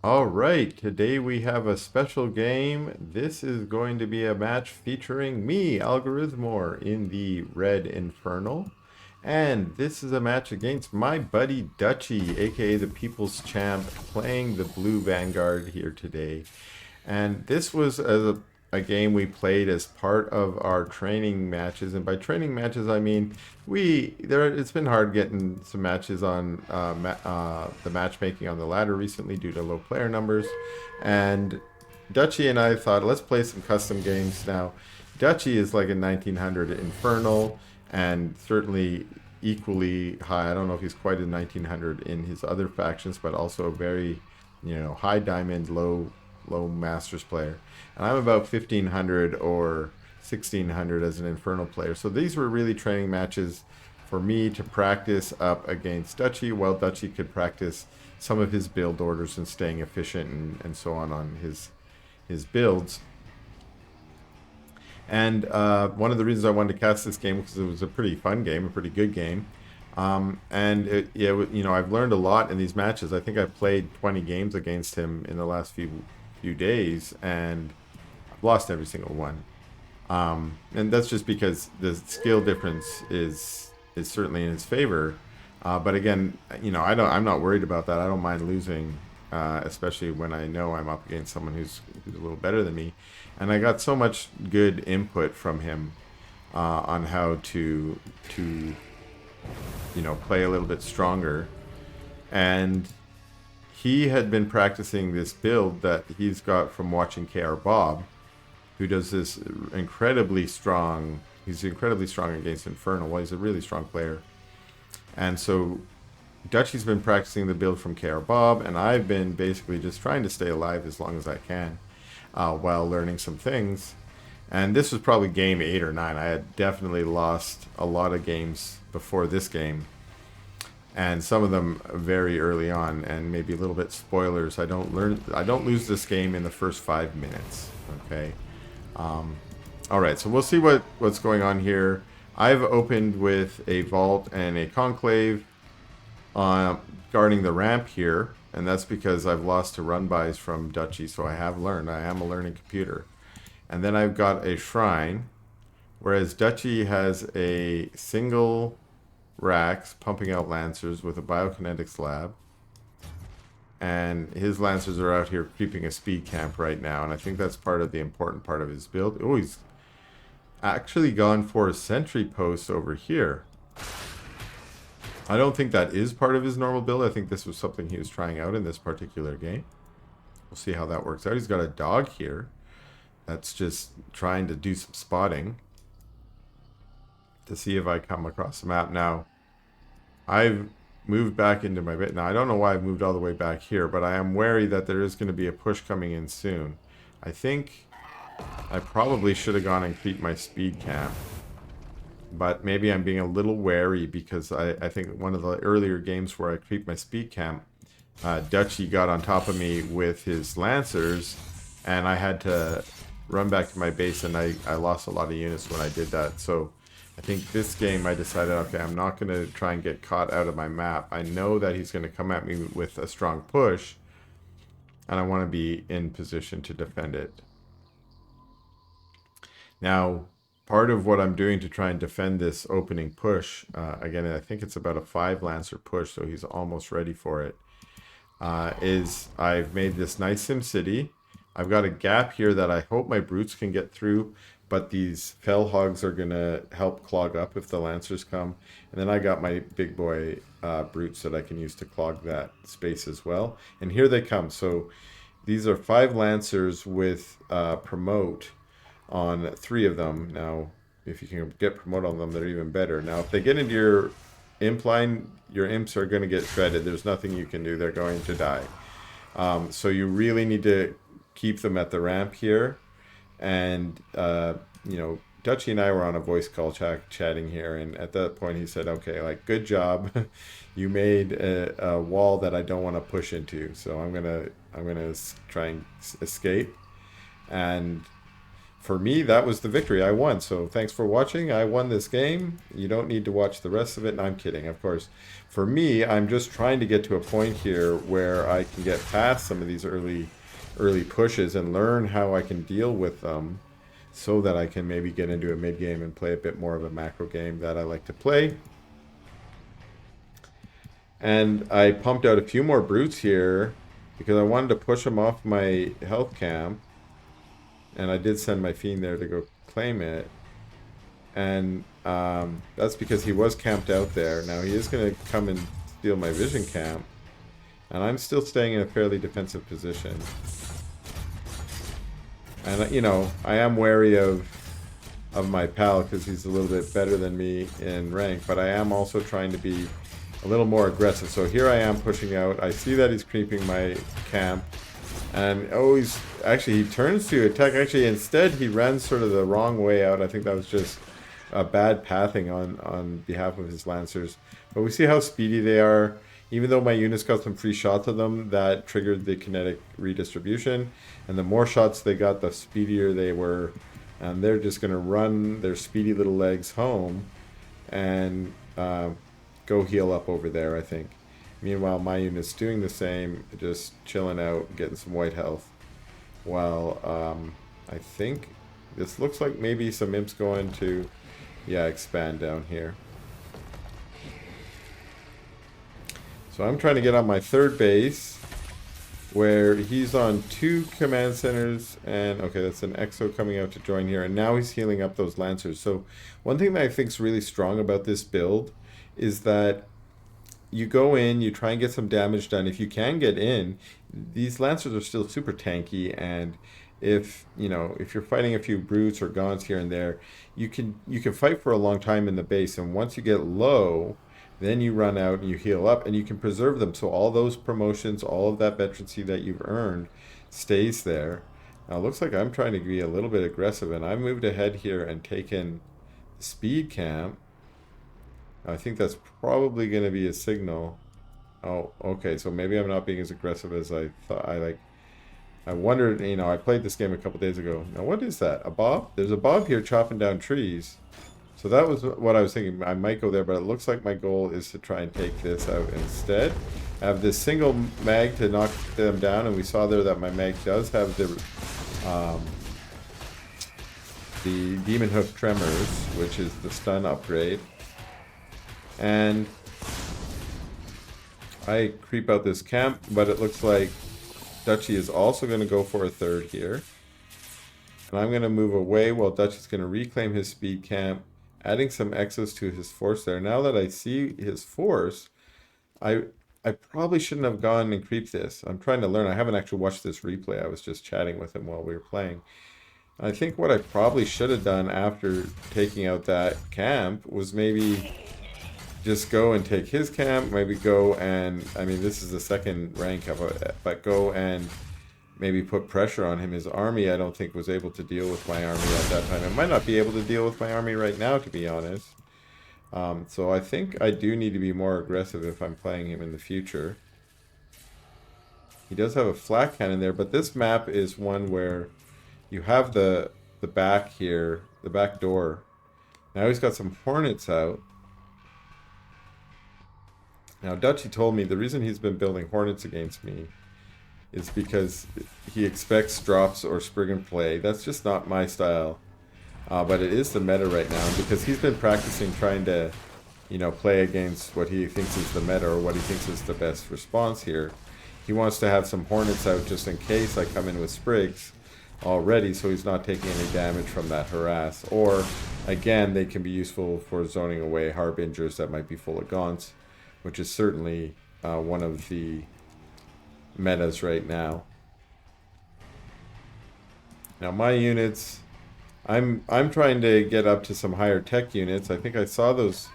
All right, today we have a special game. This is going to be a match featuring me, algorithm0r, in the Red Infernal. And this is a match against my buddy Dutchy, aka the People's Champ, playing the Blue Vanguard here today. And this was a game we played as part of our training matches. And by training matches, I mean it's been hard getting some matches on the matchmaking on the ladder recently due to low player numbers. And Dutchy and I thought, let's play some custom games now. Dutchy is like a 1900 Infernal and certainly equally high. I don't know if he's quite a 1900 in his other factions, but also a very, high diamond, low masters player. And I'm about 1500 or 1600 as an Infernal player. So these were really training matches for me to practice up against Dutchy, while Dutchy could practice some of his build orders and staying efficient and so on his builds. And one of the reasons I wanted to cast this game because it was a pretty fun game, a pretty good game. I've learned a lot in these matches. I think I've played 20 games against him in the last few days, and I've lost every single one. And that's just because the skill difference is certainly in his favor. But again, I'm not worried about that. I don't mind losing, especially when I know I'm up against someone who's a little better than me. And I got so much good input from him on how to play a little bit stronger. And he had been practicing this build that he's got from watching KR Bob, who does this incredibly strong. He's incredibly strong against Infernal. Well, he's a really strong player. And so Dutchy's been practicing the build from KR Bob, and I've been basically just trying to stay alive as long as I can while learning some things. And this was probably game 8 or 9. I had definitely lost a lot of games before this game, and some of them very early on, and maybe a little bit spoilers. I don't lose this game in the first 5 minutes. Okay. All right, so we'll see what's going on here. I've opened with a vault and a conclave guarding the ramp here, and that's because I've lost to run-bys from Dutchy, so I have learned. I am a learning computer. And then I've got a shrine, whereas Dutchy has a single racks pumping out lancers with a biokinetics lab. And his lancers are out here creeping a speed camp right now, and I think that's part of the important part of his build. Oh, he's actually gone for a sentry post over here. I don't think that is part of his normal build. I think this was something he was trying out in this particular game. We'll see how that works out. He's got a dog here that's just trying to do some spotting to see if I come across the map. Now, I've moved back into my bit. Now, I don't know why I've moved all the way back here, but I am wary that there is going to be a push coming in soon. I think I probably should have gone and creeped my speed camp, but maybe I'm being a little wary because I think one of the earlier games where I creeped my speed camp, Dutchy got on top of me with his lancers, and I had to run back to my base, and I lost a lot of units when I did that. So I think this game I decided, okay, I'm not going to try and get caught out of my map. I know that he's going to come at me with a strong push, and I want to be in position to defend it. Now, part of what I'm doing to try and defend this opening push, again, I think it's about a 5 Lancer push, so he's almost ready for it, is I've made this nice Sim City. I've got a gap here that I hope my brutes can get through, but these fell hogs are going to help clog up if the lancers come. And then I got my big boy brutes that I can use to clog that space as well. And here they come. So these are 5 lancers with promote on 3 of them. Now, if you can get promote on them, they're even better. Now, if they get into your imp line, your imps are going to get shredded. There's nothing you can do. They're going to die. So you really need to keep them at the ramp here. And, Dutchy and I were on a voice call chatting here. And at that point, he said, okay, like, good job. You made a wall that I don't want to push into. So I'm going to try and escape. And for me, that was the victory. I won. So thanks for watching. I won this game. You don't need to watch the rest of it. And I'm kidding, of course. For me, I'm just trying to get to a point here where I can get past some of these early pushes and learn how I can deal with them so that I can maybe get into a mid game and play a bit more of a macro game that I like to play. And I pumped out a few more brutes here because I wanted to push them off my health camp. And I did send my fiend there to go claim it. And that's because he was camped out there. Now he is going to come and steal my vision camp. And I'm still staying in a fairly defensive position. And, you know, I am wary of my pal because he's a little bit better than me in rank. But I am also trying to be a little more aggressive. So here I am pushing out. I see that he's creeping my camp. And he turns to attack. Actually, instead, he ran sort of the wrong way out. I think that was just a bad pathing on behalf of his Lancers. But we see how speedy they are. Even though my units got some free shots of them, that triggered the kinetic redistribution. And the more shots they got, the speedier they were. And they're just going to run their speedy little legs home and go heal up over there, I think. Meanwhile, my unit's doing the same, just chilling out, getting some white health. While I think this looks like maybe some imps going to, expand down here. So I'm trying to get on my third base, where he's on 2 command centers, and okay, that's an Exo coming out to join here, and now he's healing up those Lancers. So one thing that I think is really strong about this build is that you go in, you try and get some damage done. If you can get in, these Lancers are still super tanky, and if you're fighting a few brutes or gaunts here and there, you can fight for a long time in the base, and once you get low, then you run out and you heal up, and you can preserve them. So all those promotions, all of that veterancy that you've earned stays there. Now it looks like I'm trying to be a little bit aggressive, and I moved ahead here and taken the speed camp. I think that's probably going to be a signal. Oh, okay, so maybe I'm not being as aggressive as I thought. I wondered, I played this game a couple days ago. Now, what is that? A bob? There's a bob here chopping down trees. So that was what I was thinking. I might go there, but it looks like my goal is to try and take this out instead. I have this single mag to knock them down, and we saw there that my mag does have the Demon Hoof Tremors, which is the stun upgrade. And I creep out this camp, but it looks like Dutchy is also going to go for a third here. And I'm going to move away while Dutchy's going to reclaim his speed camp, adding some Exos to his force there. Now that I see his force, I probably shouldn't have gone and creeped this. I'm trying to learn. I haven't actually watched this replay. I was just chatting with him while we were playing. I think what I probably should have done after taking out that camp was maybe just go and take his camp, maybe go and, this is the second rank of it, but go and maybe put pressure on him. His army, I don't think, was able to deal with my army at that time. It might not be able to deal with my army right now, to be honest. So I think I do need to be more aggressive if I'm playing him in the future. He does have a flat cannon there, but this map is one where you have the back here, the back door. Now he's got some hornets out. Now, Dutchy told me the reason he's been building hornets against me is because he expects drops or sprig and play. That's just not my style. But it is the meta right now, because he's been practicing trying to, play against what he thinks is the meta or what he thinks is the best response here. He wants to have some hornets out just in case I come in with sprigs already, so he's not taking any damage from that harass. Or, again, they can be useful for zoning away harbingers that might be full of gaunts, which is certainly one of the metas right now. Now my units, I'm trying to get up to some higher tech units. I think I saw those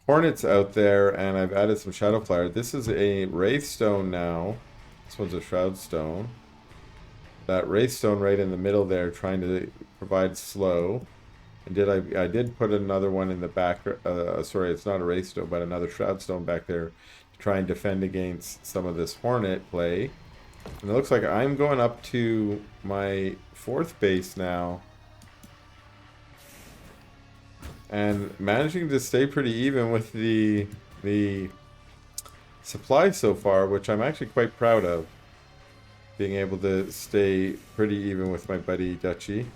hornets out there, and I've added some shadow flyer. This is a wraithstone now. This one's a shroud stone. That wraithstone right in the middle there, trying to provide slow. And I did put another one in the back, sorry, it's not a wraithstone, but another shroud stone back there to try and defend against some of this hornet play. And it looks like I'm going up to my 4th base now. And managing to stay pretty even with the supply so far, which I'm actually quite proud of. Being able to stay pretty even with my buddy Dutchy.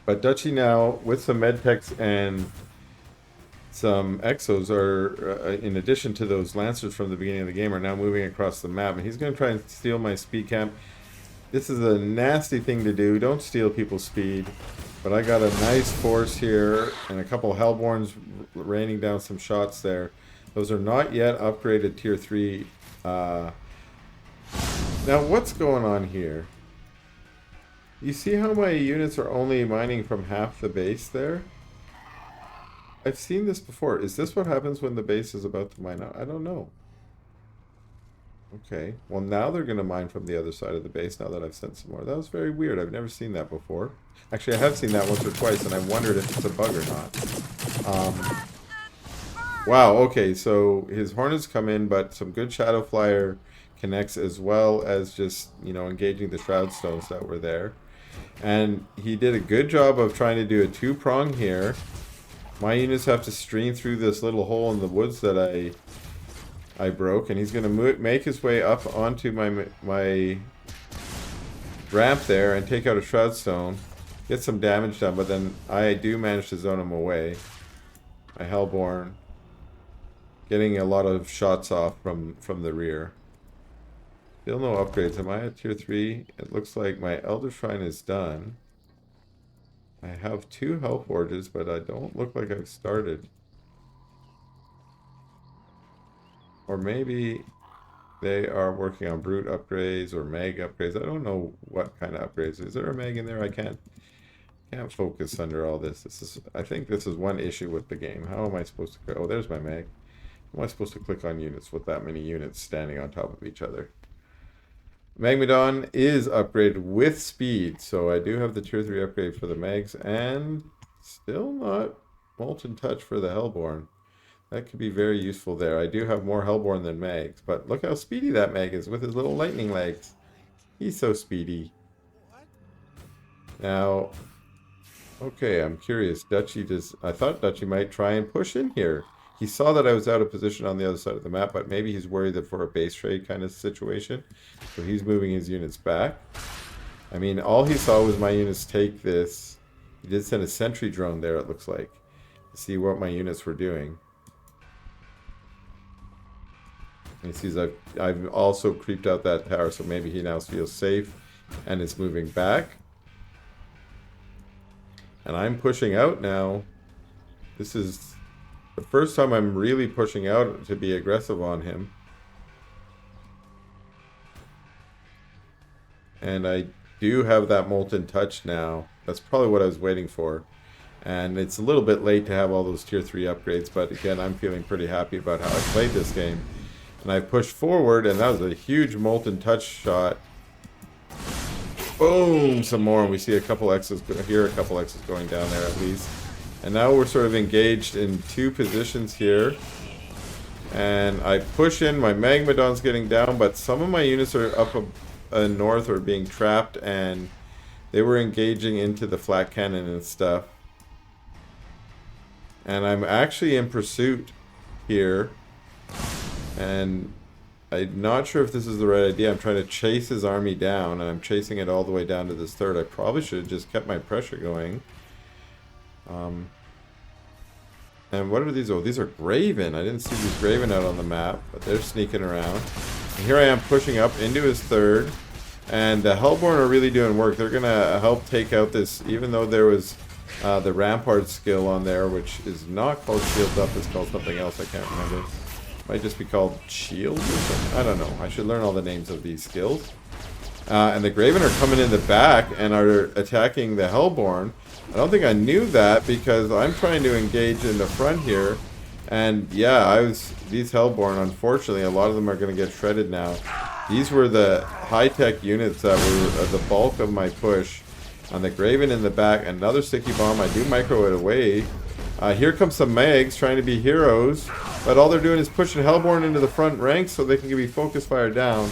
But Dutchy now, with some medtechs and some exos, are in addition to those lancers from the beginning of the game, are now moving across the map, and he's going to try and steal my speed camp. This is a nasty thing to do. Don't steal people's speed. But I got a nice force here and a couple Hellborns raining down some shots there. Those are not yet upgraded tier 3. Now what's going on here? You see how my units are only mining from half the base there? I've seen this before. Is this what happens when the base is about to mine out? I don't know. Okay, well now they're going to mine from the other side of the base now that I've sent some more. That was very weird. I've never seen that before. Actually, I have seen that once or twice, and I wondered if it's a bug or not. Wow, okay, so his Hornets come in, but some good Shadow Flyer connects as well as just, you know, engaging the Shroud Stones that were there. And he did a good job of trying to do a 2-prong here. My units have to stream through this little hole in the woods that I broke, and he's going to make his way up onto my ramp there and take out a Shroud Stone, get some damage done, but then I do manage to zone him away. My Hellborn getting a lot of shots off from the rear. Still no upgrades. Am I at tier 3? It looks like my Elder Shrine is done. I have 2 Hell Forges, but I don't look like I've started. Or maybe they are working on Brute upgrades or Mag upgrades. I don't know what kind of upgrades. Is there a Mag in there? I can't focus under all this. I think this is one issue with the game. How am I supposed to go? Oh, there's my Mag. How am I supposed to click on units with that many units standing on top of each other? Magmadon is upgraded with speed, so I do have the tier 3 upgrade for the Mags, and still not Molten Touch for the Hellborn. That could be very useful there. I do have more Hellborn than Mags, but look how speedy that Mag is with his little lightning legs. He's so speedy. Now, okay, I'm curious. I thought Dutchy might try and push in here. He saw that I was out of position on the other side of the map, but maybe he's worried that for a base trade kind of situation. So he's moving his units back. I mean, all he saw was my units take this. He did send a sentry drone there, it looks like, to see what my units were doing. And he sees I've also creeped out that tower, so maybe he now feels safe and is moving back. And I'm pushing out now. This is the first time I'm really pushing out to be aggressive on him. And I do have that Molten Touch now. That's probably what I was waiting for. And it's a little bit late to have all those tier 3 upgrades, but again, I'm feeling pretty happy about how I played this game. And I pushed forward, and that was a huge Molten Touch shot. Boom! Some more, and we see a couple X's, hear a couple X's going down there at least. And now we're sort of engaged in 2 positions here. And I push in, my Magmadon's getting down, but some of my units are up north are being trapped, and they were engaging into the flat cannon and stuff. And I'm actually in pursuit here. And I'm not sure if this is the right idea. I'm trying to chase his army down, and I'm chasing it all the way down to this third. I probably should have just kept my pressure going. And what are these? Oh, these are Graven. I didn't see these Graven out on the map, but they're sneaking around. And here I am pushing up into his third. And the Hellborn are really doing work. They're going to help take out this, even though there was the Rampart skill on there, which is not called Shield Up. It's called something else. I can't remember. Might just be called Shield or something. I don't know. I should learn all the names of these skills. And the Graven are coming in the back and are attacking the Hellborn. I don't think I knew that because I'm trying to engage in the front here. And yeah, these Hellborn, unfortunately, a lot of them are going to get shredded now. These were the high-tech units that were the bulk of my push. On the Graven in the back, another sticky bomb. I do micro it away. Here comes some Mags trying to be heroes, but all they're doing is pushing Hellborn into the front ranks so they can be focus fire down.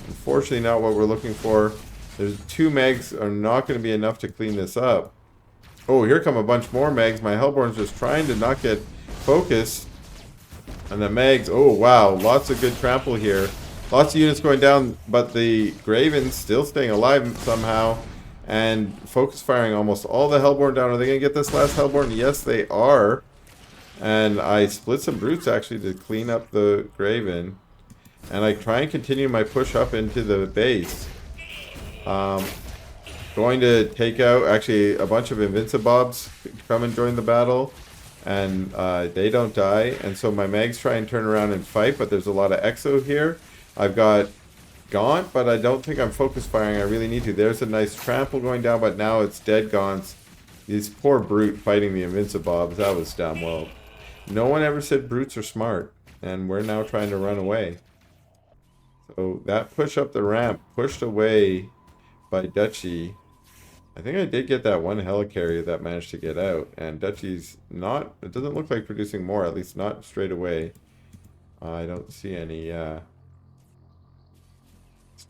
Unfortunately, not what we're looking for. There's 2 Mags are not going to be enough to clean this up. Oh, here come a bunch more Mags. My Hellborn's just trying to not get focused. And the Mags, oh wow, lots of good trample here. Lots of units going down, but the Graven's still staying alive somehow. And focus firing almost all the Hellborn down. Are they going to get this last Hellborn? Yes, they are. And I split some Brutes actually to clean up the Graven. And I try and continue my push up into the base. Going to take out actually a bunch of Invincibobs come and join the battle. And they don't die. And so my Mags try and turn around and fight, but there's a lot of Exo here. I've got Gaunt, but I don't think I'm focus firing. I really need to. There's a nice trample going down, but now it's dead Gaunts. These poor Brute fighting the Invincibobs. That was dumb. Well, no one ever said Brutes are smart, and we're now trying to run away. So that push up the ramp, pushed away by Dutchy. I think I did get that one helicarrier that managed to get out, and Dutchy's not, it doesn't look like producing more, at least not straight away. I don't see any,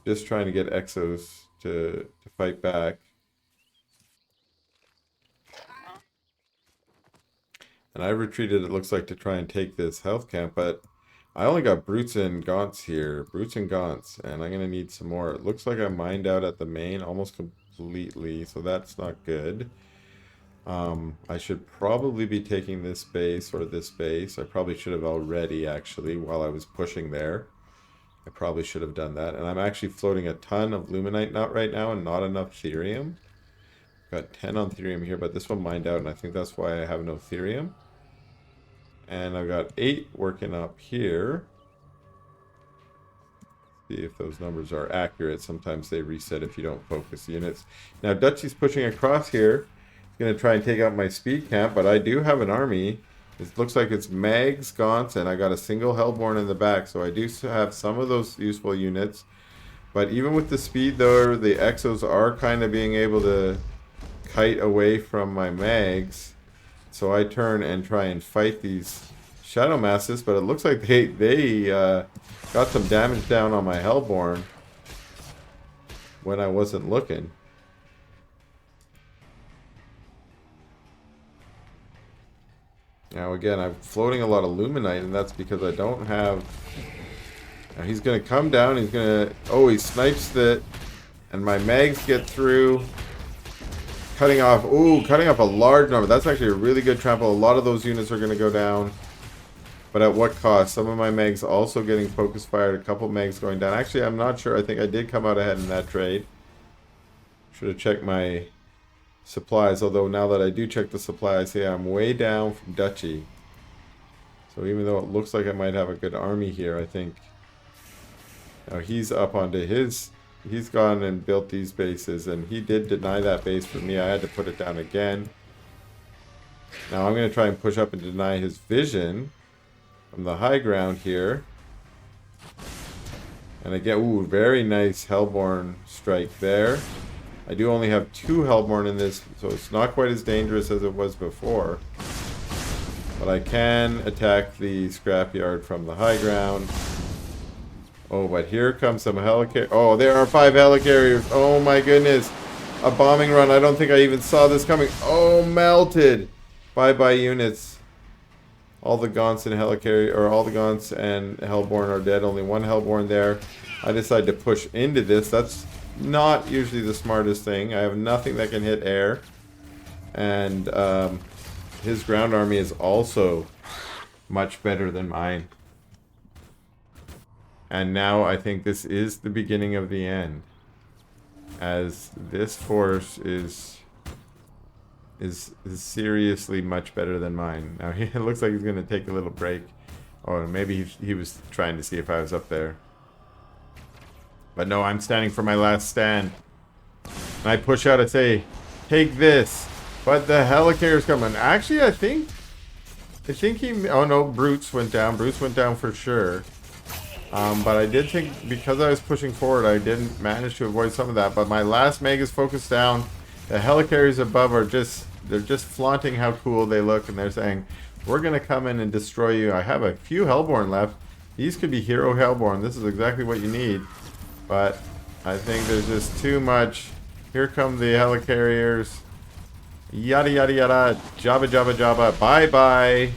just trying to get Exos to fight back. And I retreated, it looks like, to try and take this health camp, but I only got Brutes and Gaunts here. Brutes and Gaunts, and I'm going to need some more. It looks like I mined out at the main almost completely, so that's not good. I should probably be taking this base or this base. I probably should have already, actually, while I was pushing there. I probably should have done that. And I'm actually floating a ton of Luminite nut right now and not enough Therium. Got 10 on Therium here, but this one mined out, and I think that's why I have no Therium. And I've got 8 working up here. See if those numbers are accurate. Sometimes they reset if you don't focus units. Now Dutchy's pushing across here. He's going to try and take out my speed camp, but I do have an army. It looks like it's Mags, Gaunts, and I got a single Hellborn in the back, so I do have some of those useful units. But even with the speed, though, the Exos are kind of being able to kite away from my Mags. So I turn and try and fight these Shadow Masses, but it looks like they got some damage down on my Hellborn when I wasn't looking. Now again, I'm floating a lot of Luminite, and that's because I don't have... Now he's going to come down, he's going to... Oh, he snipes it, and my Mags get through. Cutting off... Ooh, cutting off a large number. That's actually a really good trample. A lot of those units are going to go down. But at what cost? Some of my Mags also getting focus fired. A couple Mags going down. Actually, I'm not sure. I think I did come out ahead in that trade. Should have checked my supplies. Although now that I do check the supply, I see I'm way down from Dutchy. So even though it looks like I might have a good army here, I think... Now he's up onto his... He's gone and built these bases, and he did deny that base for me. I had to put it down again. Now I'm going to try and push up and deny his vision from the high ground here. And again, ooh, very nice Hellborn strike there. I do only have 2 Hellborn in this, so it's not quite as dangerous as it was before. But I can attack the scrapyard from the high ground. Oh, but here comes some helicarriers. Oh, there are 5 helicarriers. Oh my goodness. A bombing run. I don't think I even saw this coming. Oh, melted. Bye-bye units. All the Gaunts and helicarrier, or all the Gaunts and Hellborn are dead. Only 1 Hellborn there. I decided to push into this. That's not usually the smartest thing. I have nothing that can hit air. And his ground army is also much better than mine. And now I think this is the beginning of the end, as this force is seriously much better than mine. Now it looks like he's going to take a little break. Oh, maybe he was trying to see if I was up there. But no, I'm standing for my last stand. And I push out, I say, take this. But the helicarrier's coming. Actually, I think he... Oh no, Brutes went down. Brutes went down for sure. But I did think, because I was pushing forward, I didn't manage to avoid some of that. But my last Meg is focused down. The helicarriers above are just they're just flaunting how cool they look, and they're saying, we're going to come in and destroy you. I have a few Hellborn left. These could be hero Hellborn. This is exactly what you need. But I think there's just too much. Here come the helicarriers. Yada, yada, yada. Jabba, jabba, jabba. Bye-bye.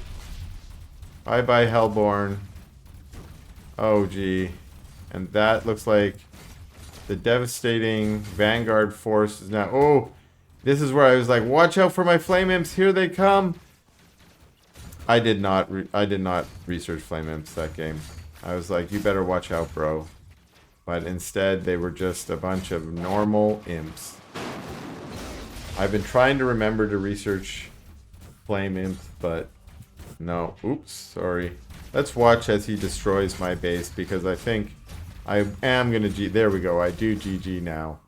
Bye-bye, Hellborn. Oh, gee. And that looks like the devastating Vanguard force is now... Oh, this is where I was like, watch out for my Flame Imps. Here they come. I did not research Flame Imps that game. I was like, you better watch out, bro. But instead, they were just a bunch of normal imps. I've been trying to remember to research Flame Imps, but no. Oops, sorry. Let's watch as he destroys my base, because I think I am going to... There we go. I do GG now.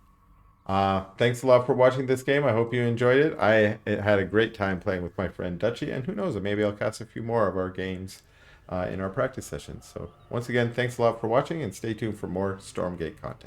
Thanks a lot for watching this game. I hope you enjoyed it. I had a great time playing with my friend Dutchy, and who knows, maybe I'll cast a few more of our games in our practice sessions. So once again, thanks a lot for watching, and stay tuned for more Stormgate content.